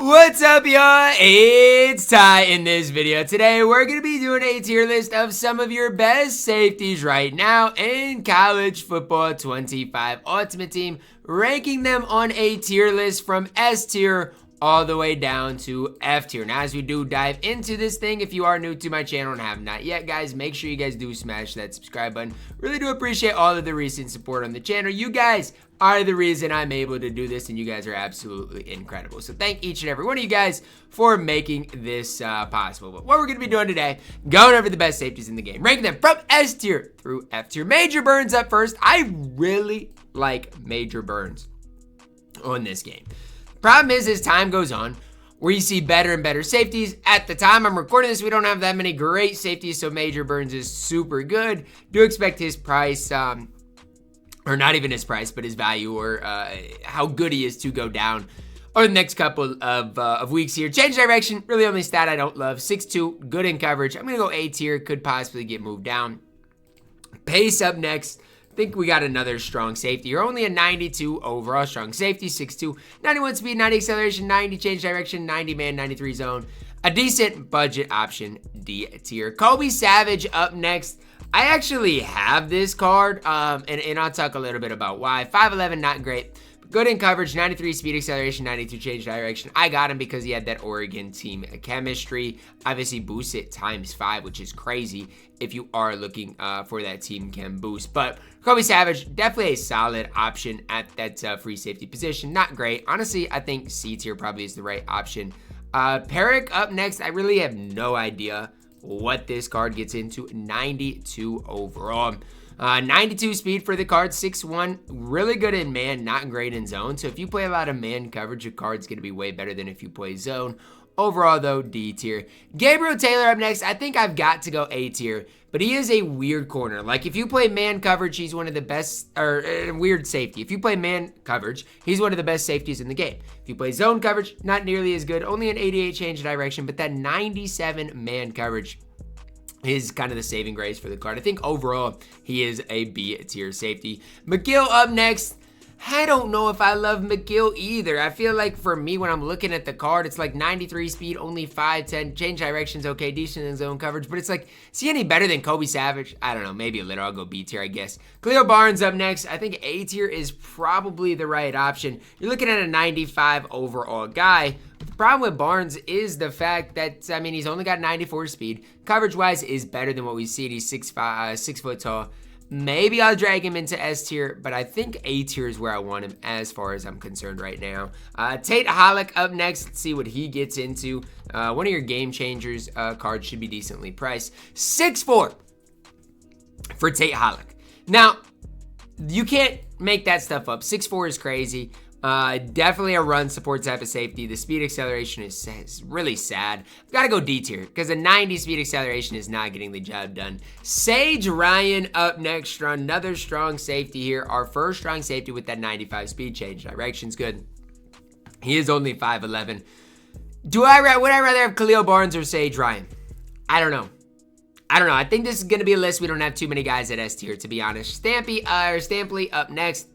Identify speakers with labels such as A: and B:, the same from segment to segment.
A: What's up, y'all? It's Ty. In this video today, we're going to be doing a tier list of some of your best safeties right now in college football 25 Ultimate Team, ranking them on a tier list from S tier all the way down to F tier. Now, as we do dive into this thing, if you are new to my channel and have not yet, guys, make sure you guys do smash that subscribe button. Really do appreciate all of the recent support on the channel. You guys are the reason I'm able to do this, and you guys are absolutely incredible. So thank each and every one of you guys for making this possible. But what we're going to be doing today, going over the best safeties in the game, ranking them from S tier through F tier. Major Burns up first. I really like Major Burns on this game. Problem is, as time goes on, where you see better and better safeties. At the time I'm recording this, we don't have that many great safeties, so Major Burns is super good. Do expect his price, or not even his price, but his value, or how good he is, to go down over the next couple of weeks here. Change direction, really only stat I don't love. 6'2", good in coverage. I'm going to go A tier, could possibly get moved down. Pace up next. I think we got another strong safety. You're only a 92 overall strong safety, 6'2", 91 speed, 90 acceleration, 90 change direction, 90 man, 93 zone. A decent budget option, D tier. Kobe Savage up next. I actually have this card, and I'll talk a little bit about why. 5'11", not great. Good in coverage, 93 speed acceleration, 92 change direction. I got him because he had that Oregon team chemistry. Obviously boosts it ×5, which is crazy if you are looking for that team chem boost. But Kobe Savage, definitely a solid option at that free safety position. Not great. Honestly, I think C tier probably is the right option. Peric up next. I really have no idea what this card gets into. 92 overall. 92 speed for the card, 6'1", really good in man, not great in zone. So if you play a lot of man coverage, your card's going to be way better than if you play zone. Overall, though, D tier. Gabriel Taylor up next. I think I've got to go A tier, but he is a weird corner. Like, if you play man coverage, he's one of the best, or weird safety. If you play man coverage, he's one of the best safeties in the game. If you play zone coverage, not nearly as good, only an 88 change direction, but that 97 man coverage is kind of the saving grace for the card. I think overall, he is a B tier safety. McGill up next. I don't know if I love McGill either. I feel like for me, when I'm looking at the card, it's like 93 speed, only 5'10", change directions, okay, decent in zone coverage, but it's like, is he any better than Kobe Savage? I don't know, maybe a little. I'll go B tier, I guess. Cleo Barnes up next. I think A tier is probably the right option. You're looking at a 95 overall guy. The problem with Barnes is the fact that, I mean, he's only got 94 speed. Coverage-wise is better than what we see. He's 6 foot tall. Maybe I'll drag him into S tier, but I think A tier is where I want him as far as I'm concerned right now. Tate Hollick up next. Let's see what he gets into. One of your game changers cards should be decently priced. 6'4" for Tate Hollick. Now, you can't make that stuff up. 6'4" is crazy. Definitely a run support type of safety. The speed acceleration is really sad. I've got to go D tier because a 90 speed acceleration is not getting the job done. Sage Ryan up next. Another strong safety here. Our first strong safety with that 95 speed change. Direction's good. He is only 5'11". Would I rather have Khalil Barnes or Sage Ryan? I don't know. I think this is going to be a list we don't have too many guys at S tier, to be honest. Stampley up next.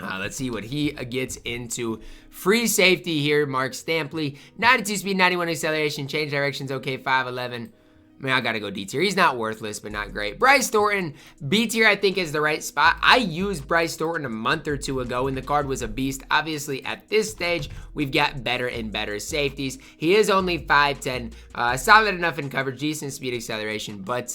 A: Let's see what he gets into. Free safety here, Mark Stampley. 92 speed, 91 acceleration, change directions, okay, 5'11". I mean, I gotta go D tier. He's not worthless, but not great. Bryce Thornton, B tier, I think is the right spot. I used Bryce Thornton a month or two ago, and the card was a beast. Obviously, at this stage, we've got better and better safeties. He is only 5'10", solid enough in coverage, decent speed acceleration, but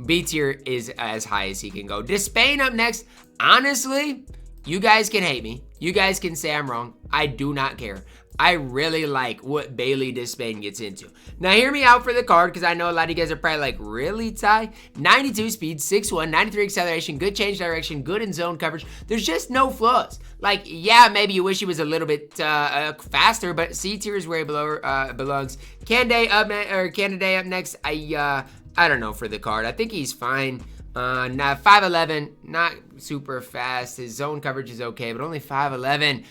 A: B tier is as high as he can go. Despain up next. Honestly, you guys can hate me. You guys can say I'm wrong. I do not care. I really like what Bailey Despain gets into. Now, hear me out for the card, because I know a lot of you guys are probably like, really, Ty? 92 speed, 6'1", 93 acceleration, good change direction, good in zone coverage. There's just no flaws. Like, yeah, maybe you wish he was a little bit faster, but C tier is where he belongs. Candide up next. I don't know for the card. I think he's fine. Now 5'11", not super fast. His zone coverage is okay, but only 5'11".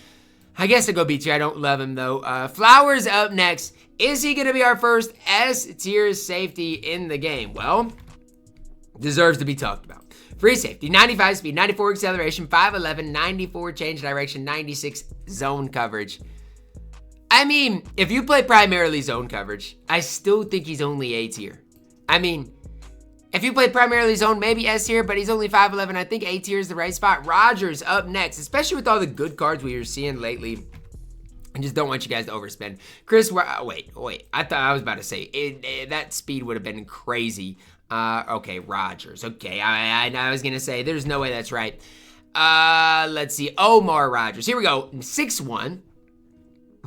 A: I guess I'll go B tier. I don't love him, though. Flowers up next. Is he going to be our first S tier safety in the game? Well, deserves to be talked about. Free safety, 95 speed, 94 acceleration, 5'11", 94 change direction, 96 zone coverage. I mean, if you play primarily zone coverage, I still think he's only A tier. I mean, if you play primarily zone, maybe S tier, but he's only 5'11". I think A tier is the right spot. Rogers up next, especially with all the good cards we were seeing lately. I just don't want you guys to overspend. Chris, wait. I thought I was about to say, that speed would have been crazy. Okay, Rogers. Okay, I was going to say, there's no way that's right. Let's see. Omar Rogers. Here we go. 6'1",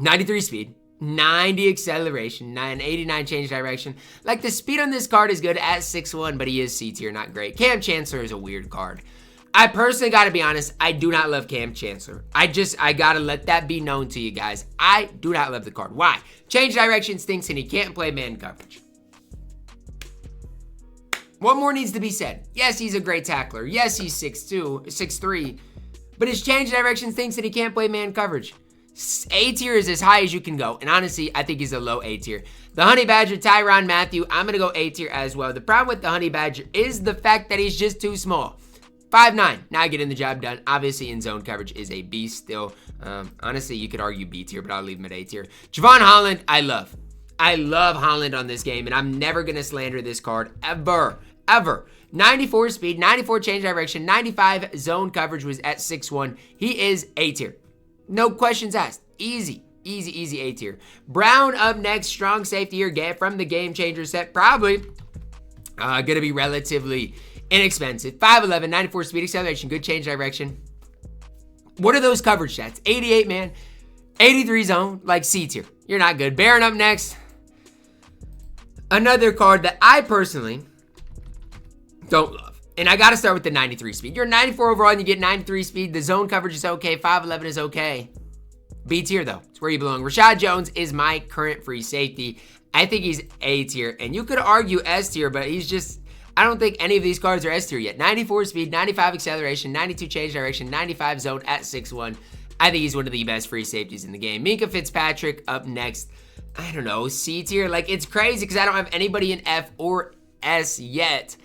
A: 93 speed. 90 acceleration, 89 change direction. Like, the speed on this card is good at 6'1", but he is C tier, not great. Cam Chancellor is a weird card. I personally gotta be honest, I do not love Cam Chancellor. I gotta let that be known to you guys. I do not love the card. Why? Change direction stinks and he can't play man coverage. What more needs to be said? Yes, he's a great tackler. Yes, he's 6'2", 6'3", but his change direction stinks and he can't play man coverage. A tier is as high as you can go, and honestly, I think he's a low A tier. The Honey Badger, Tyrann Mathieu, I'm going to go A tier as well. The problem with the Honey Badger is the fact that he's just too small. 5'9", not getting the job done. Obviously, in zone coverage is a beast still. Honestly, you could argue B tier, but I'll leave him at A tier. Javon Holland, I love. I love Holland on this game, and I'm never going to slander this card ever. 94 speed, 94 change direction, 95 zone coverage was at 6'1". He is A tier. No questions asked. Easy A tier. Brown up next. Strong safety here. Get from the Game Changer set. Probably going to be relatively inexpensive. 5'11", 94 speed, acceleration, good change direction. What are those coverage stats? 88 man, 83 zone, like C tier. You're not good. Baron up next. Another card that I personally don't love. And I got to start with the 93 speed. You're 94 overall and you get 93 speed. The zone coverage is okay. 5'11" is okay. B tier, though. It's where you belong. Rashad Jones is my current free safety. I think he's A tier. And you could argue S tier, but he's just... I don't think any of these cards are S tier yet. 94 speed, 95 acceleration, 92 change direction, 95 zone at 6'1". I think he's one of the best free safeties in the game. Minkah Fitzpatrick up next. I don't know. C tier. Like, it's crazy because I don't have anybody in F or S yet.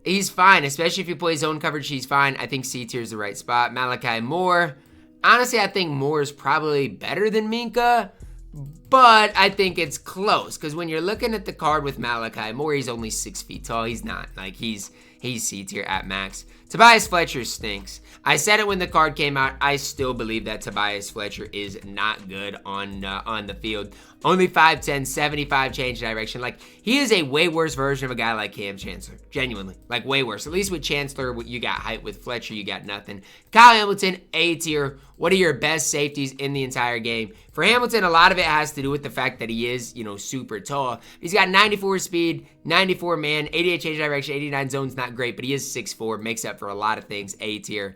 A: He's fine, especially if you play zone coverage, he's fine. I think C tier is the right spot. Malachi Moore. Honestly, I think Moore is probably better than Minkah, but I think it's close because when you're looking at the card with Malachi Moore, he's only 6 feet tall. He's not. Like, he's C tier at max. Tobias Fletcher stinks. I said it when the card came out. I still believe that Tobias Fletcher is not good on the field. Only 5'10", 75 change direction. Like, he is a way worse version of a guy like Cam Chancellor. Genuinely. Like, way worse. At least with Chancellor, you got height. With Fletcher, you got nothing. Kyle Hamilton, A tier. What are your best safeties in the entire game? For Hamilton, a lot of it has to do with the fact that he is, super tall. He's got 94 speed, 94 man, 88 change direction, 89 zones, not great, but he is 6'4", makes up for a lot of things. A tier.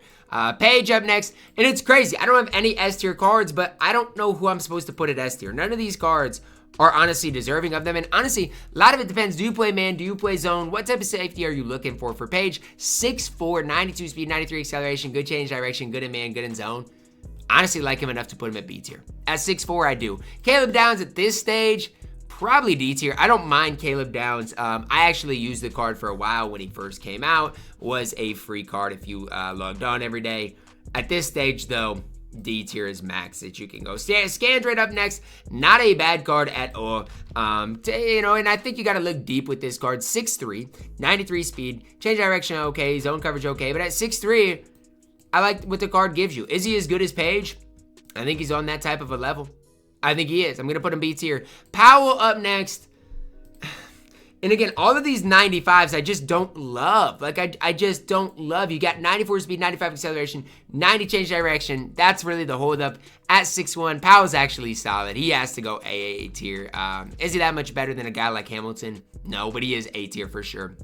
A: Page up next, and it's crazy. I don't have any S tier cards, but I don't know who I'm supposed to put at S tier. None of these cards are honestly deserving of them, and honestly, a lot of it depends. Do you play man? Do you play zone? What type of safety are you looking for? For Page, 6'4", 92 speed, 93 acceleration, good change direction, good in man, good in zone. Honestly, like him enough to put him at B tier. At 6'4", I do. Caleb Downs at this stage, probably D tier. I don't mind Caleb Downs. I actually used the card for a while when he first came out. Was a free card if you logged on every day. At this stage, though, D tier is max that you can go. Scandred up next. Not a bad card at all. And I think you got to look deep with this card. 6'3", 93 speed. Change direction, okay. Zone coverage, okay. But at 6'3", I like what the card gives you. Is he as good as Page? I think he's on that type of a level. I think he is. I'm going to put him B tier. Powell up next. And again, all of these 95s I just don't love. Like, I just don't love. You got 94 speed, 95 acceleration, 90 change direction. That's really the holdup. At 6'1", Powell's actually solid. He has to go A tier. Is he that much better than a guy like Hamilton? No, but he is A tier for sure.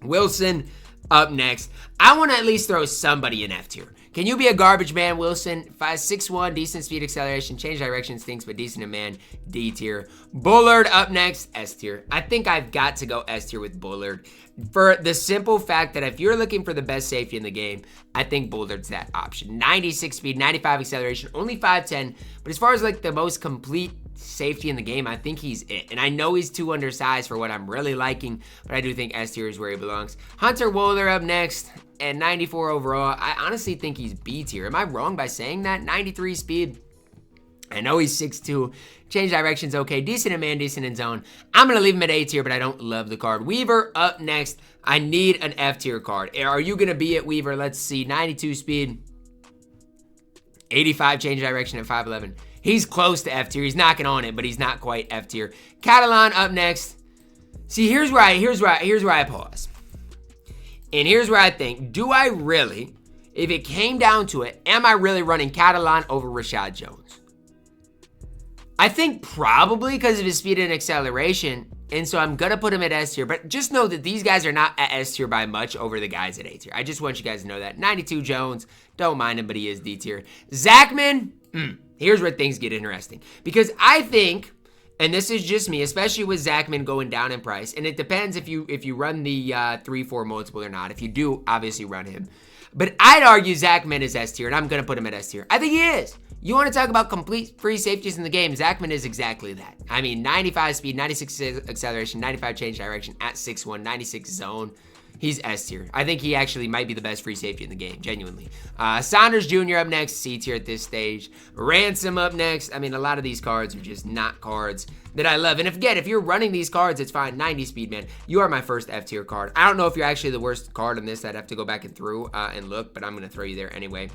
A: Wilson up next. I want to at least throw somebody in F tier. Can you be a garbage man, Wilson? 6'1", decent speed acceleration, change direction stinks, but decent in man, D tier. Bullard up next, S tier. I think I've got to go S tier with Bullard for the simple fact that if you're looking for the best safety in the game, I think Bullard's that option. 96 speed, 95 acceleration, only 5'10", but as far as like the most complete safety in the game, I think he's it. And I know he's too undersized for what I'm really liking, but I do think S tier is where he belongs. Hunter Wohler up next. At 94 overall, I honestly think he's B tier. Am I wrong by saying that? 93 speed, I know he's 6'2". Change direction's okay. Decent in man, decent in zone. I'm going to leave him at A tier, but I don't love the card. Weaver up next. I need an F tier card. Are you going to be at Weaver? Let's see. 92 speed. 85 change direction at 5'11". He's close to F tier. He's knocking on it, but he's not quite F tier. Catalan up next. See, here's where I pause. And here's where I think, do I really, if it came down to it, am I really running Catalan over Rashad Jones? I think probably because of his speed and acceleration, and so I'm going to put him at S tier, but just know that these guys are not at S tier by much over the guys at A tier. I just want you guys to know that. 92 Jones, don't mind him, but he is D tier. Zachman, here's where things get interesting. Because I think, and this is just me, especially with Zachman going down in price, and it depends if you run the 3-4 multiple or not. If you do, obviously run him. But I'd argue Zachman is S tier, and I'm going to put him at S tier. I think he is. You want to talk about complete free safeties in the game, Zachman is exactly that. I mean, 95 speed, 96 acceleration, 95 change direction at 6'1", 96 zone. He's S tier. I think he actually might be the best free safety in the game, genuinely. Saunders Jr. up next, C tier at this stage. Ransom up next. I mean, a lot of these cards are just not cards that I love. And if you're running these cards, it's fine. 90 speed, man. You are my first F tier card. I don't know if you're actually the worst card on this. I'd have to go back and through and look, but I'm going to throw you there anyway.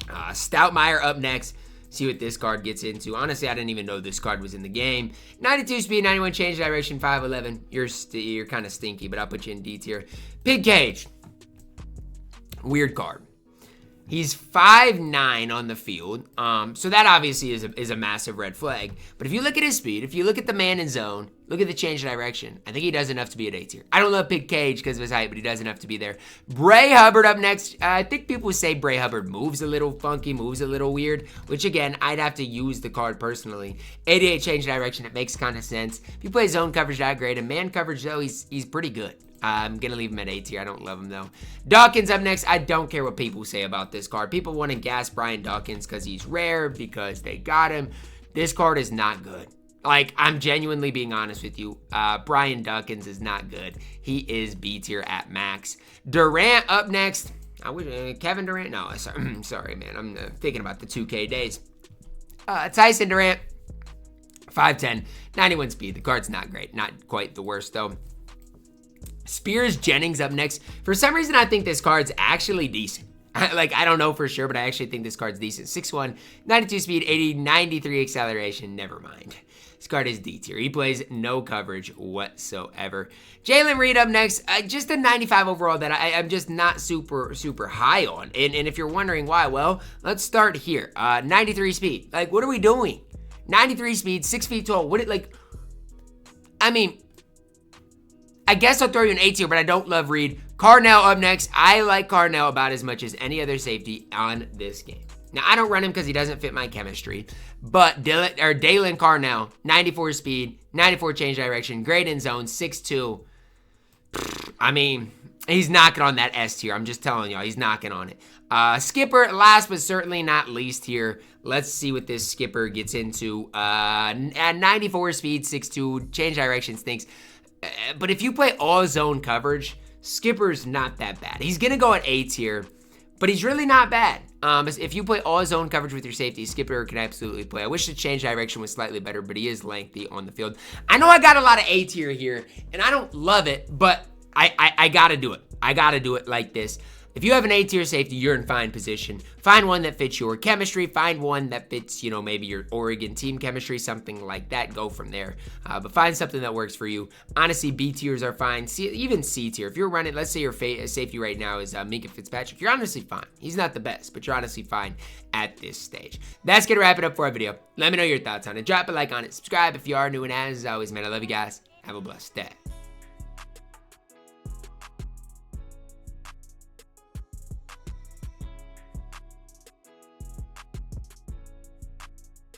A: Stoutmeyer up next. See what this card gets into. Honestly, I didn't even know this card was in the game. 92 speed, 91 change direction, 5'11". You're kind of stinky, but I'll put you in D tier. Pig Cage. Weird card. He's 5'9" on the field, so that obviously is a massive red flag. But if you look at his speed, if you look at the man in zone, look at the change direction, I think he does enough to be at A tier. I don't love Pig Cage because of his height, but he does enough to be there. Bray Hubbard up next. I think people say Bray Hubbard moves a little funky, moves a little weird, which again, I'd have to use the card personally. 88 change direction, it makes kind of sense. If you play zone coverage, not great. And man coverage, though, he's pretty good. I'm going to leave him at A tier. I don't love him, though. Dawkins up next. I don't care what people say about this card. People want to gas Brian Dawkins because he's rare, because they got him. This card is not good. Like, I'm genuinely being honest with you. Brian Dawkins is not good. He is B tier at max. Durant up next. I wish Kevin Durant. No, sorry, man. I'm thinking about the 2K days. Tyson Durant. 5'10", 91 speed. The card's not great. Not quite the worst, though. Spears Jennings up next. For some reason, I think this card's actually decent. Like, I don't know for sure, but I actually think this card's decent. 6'1", 92 speed, 80, 93 acceleration. Never mind. This card is D tier. He plays no coverage whatsoever. Jalen Reed up next. Just a 95 overall that I'm just not super high on. And if you're wondering why, well, let's start here. 93 speed. Like, what are we doing? 93 speed, 6 feet tall. I mean, I guess I'll throw you an A tier, but I don't love Reed. Carnell up next. I like Carnell about as much as any other safety on this game. Now, I don't run him because he doesn't fit my chemistry, but Dalen Carnell, 94 speed, 94 change direction, great in zone, 6'2". I mean, he's knocking on that S tier. I'm just telling y'all, he's knocking on it. Skipper, last but certainly not least here. Let's see what this Skipper gets into. At 94 speed, 6'2", change direction stinks. But if you play all zone coverage, Skipper's not that bad. He's going to go at A tier, but he's really not bad. If you play all zone coverage with your safety, Skipper can absolutely play. I wish the change direction was slightly better, but he is lengthy on the field. I know I got a lot of A tier here, and I don't love it, but I got to do it. I got to do it like this. If you have an A tier safety, you're in fine position. Find one that fits your chemistry. Find one that fits, maybe your Oregon team chemistry, something like that. Go from there. But find something that works for you. Honestly, B tiers are fine. Even C tier. If you're running, let's say your safety right now is Minka Fitzpatrick, you're honestly fine. He's not the best, but you're honestly fine at this stage. That's going to wrap it up for our video. Let me know your thoughts on it. Drop a like on it. Subscribe if you are new, and as always, man, I love you guys. Have a blessed day.